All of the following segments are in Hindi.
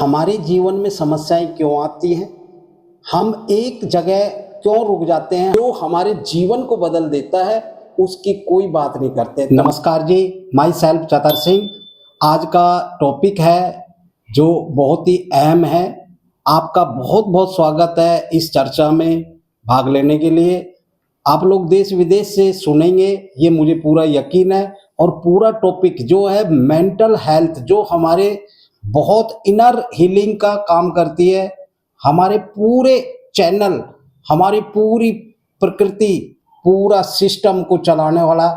हमारे जीवन में समस्याएं क्यों आती हैं, हम एक जगह क्यों रुक जाते हैं, जो हमारे जीवन को बदल देता है उसकी कोई बात नहीं करते। नमस्कार जी, माई सेल्फ चतर सिंह। आज का टॉपिक है जो बहुत ही अहम है। आपका बहुत बहुत स्वागत है इस चर्चा में भाग लेने के लिए। आप लोग देश विदेश से सुनेंगे ये मुझे पूरा यकीन है। और पूरा टॉपिक जो है मेंटल हेल्थ, जो हमारे बहुत इनर हीलिंग का काम करती है। हमारे पूरे चैनल, हमारी पूरी प्रकृति, पूरा सिस्टम को चलाने वाला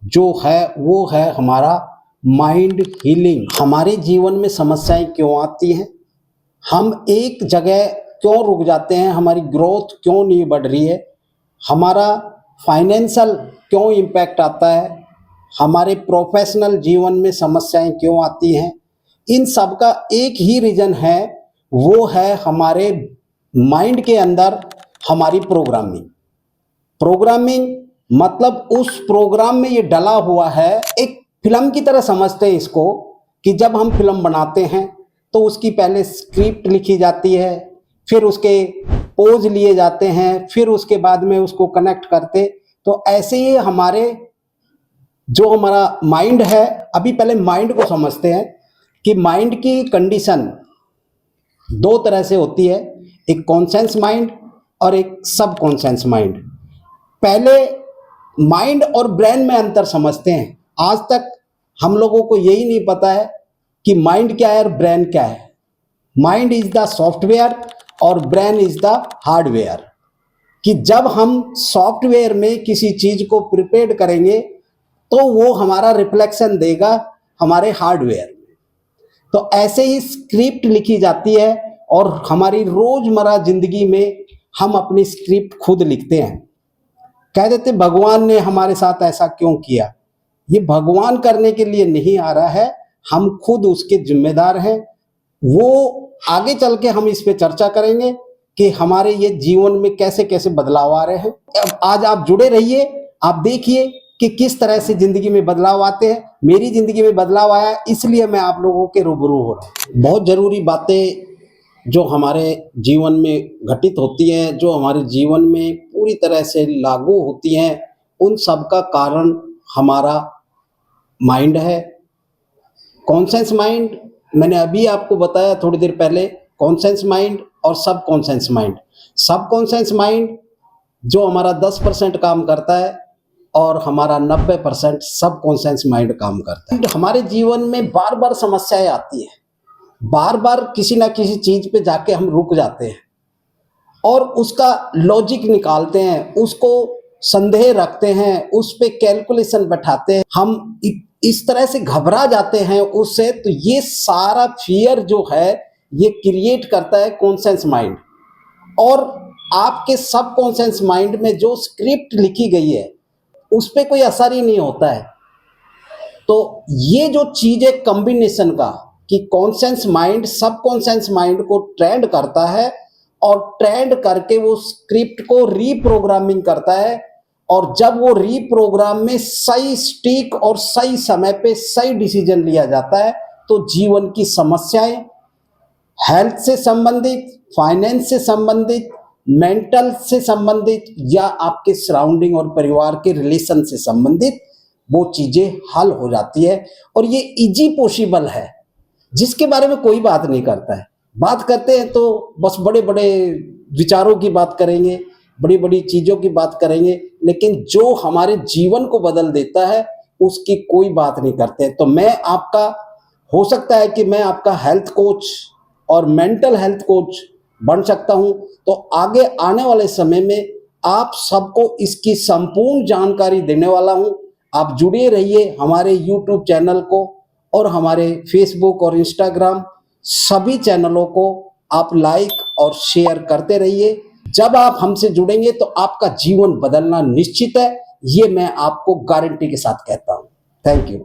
जो है वो है हमारा माइंड हीलिंग। हमारे जीवन में समस्याएं क्यों आती हैं, हम एक जगह क्यों रुक जाते हैं, हमारी ग्रोथ क्यों नहीं बढ़ रही है, हमारा फाइनेंशियल क्यों इम्पैक्ट आता है, हमारे प्रोफेशनल जीवन में समस्याएं क्यों आती हैं, इन सब का एक ही रीज़न है, वो है हमारे माइंड के अंदर हमारी प्रोग्रामिंग मतलब उस प्रोग्राम में ये डला हुआ है। एक फिल्म की तरह समझते हैं इसको कि जब हम फिल्म बनाते हैं तो उसकी पहले स्क्रिप्ट लिखी जाती है, फिर उसके पोज लिए जाते हैं, फिर उसके बाद में उसको कनेक्ट करते। तो ऐसे ही हमारे जो हमारा माइंड है, अभी पहले माइंड को समझते हैं कि माइंड की कंडीशन दो तरह से होती है, एक कॉन्शियस माइंड और एक सब कॉन्शियस माइंड। पहले माइंड और ब्रेन में अंतर समझते हैं। आज तक हम लोगों को यही नहीं पता है कि माइंड क्या है और ब्रेन क्या है। माइंड इज द सॉफ्टवेयर और ब्रेन इज द हार्डवेयर। कि जब हम सॉफ्टवेयर में किसी चीज को प्रिपेयर करेंगे तो वो हमारा रिफ्लेक्शन देगा हमारे हार्डवेयर में। तो ऐसे ही स्क्रिप्ट लिखी जाती है और हमारी रोजमर्रा जिंदगी में हम अपनी स्क्रिप्ट खुद लिखते हैं। कह देते भगवान ने हमारे साथ ऐसा क्यों किया। ये भगवान करने के लिए नहीं आ रहा है, हम खुद उसके जिम्मेदार हैं। वो आगे चल के हम इस पे चर्चा करेंगे कि हमारे ये जीवन में कैसे कैसे बदलाव आ रहे हैं। अब आज आप जुड़े रहिए, आप देखिए कि किस तरह से जिंदगी में बदलाव आते हैं। मेरी जिंदगी में बदलाव आया, इसलिए मैं आप लोगों के रूबरू हो रहा हूँ। बहुत जरूरी बातें जो हमारे जीवन में घटित होती हैं, जो हमारे जीवन में पूरी तरह से लागू होती हैं, उन सब का कारण हमारा माइंड है। कॉन्शियस माइंड मैंने अभी आपको बताया थोड़ी देर पहले, कॉन्शियस माइंड और सब कॉन्शियस माइंड। सब कॉन्शियस माइंड जो हमारा 10% काम करता है और हमारा 90% सब कॉन्शियस माइंड काम करता है। हमारे जीवन में बार बार समस्याएं आती हैं, बार बार किसी ना किसी चीज पे जाके हम रुक जाते हैं और उसका लॉजिक निकालते हैं, उसको संदेह रखते हैं, उस पे कैलकुलेशन बैठाते हैं। हम इस तरह से घबरा जाते हैं उससे। तो ये सारा फियर जो है ये क्रिएट करता है कॉन्शियस माइंड। और आपके सब कॉन्शियस माइंड में जो स्क्रिप्ट लिखी गई है उस पे कोई असर ही नहीं होता है। तो ये जो चीज है कॉम्बिनेशन का, कि कॉन्शियस माइंड सब कॉन्शियस माइंड को ट्रेंड करता है और ट्रेंड करके वो स्क्रिप्ट को रीप्रोग्रामिंग करता है। और जब वो रीप्रोग्राम में सही स्टिक और सही समय पे सही डिसीजन लिया जाता है तो जीवन की समस्याएं, हेल्थ से संबंधित, फाइनेंस से संबंधित, मेंटल से संबंधित या आपके सराउंडिंग और परिवार के रिलेशन से संबंधित, वो चीजें हल हो जाती है। और ये इजी पॉसिबल है, जिसके बारे में कोई बात नहीं करता है। बात करते हैं तो बस बड़े बड़े विचारों की बात करेंगे, बड़ी बड़ी चीजों की बात करेंगे, लेकिन जो हमारे जीवन को बदल देता है उसकी कोई बात नहीं करते। तो मैं आपका, हो सकता है कि मैं आपका हेल्थ कोच और मेंटल हेल्थ कोच बन सकता हूं। तो आगे आने वाले समय में आप सबको इसकी संपूर्ण जानकारी देने वाला हूं। आप जुड़े रहिए हमारे YouTube चैनल को और हमारे फेसबुक और इंस्टाग्राम सभी चैनलों को आप लाइक और शेयर करते रहिए। जब आप हमसे जुड़ेंगे तो आपका जीवन बदलना निश्चित है, ये मैं आपको गारंटी के साथ कहता हूं। Thank you.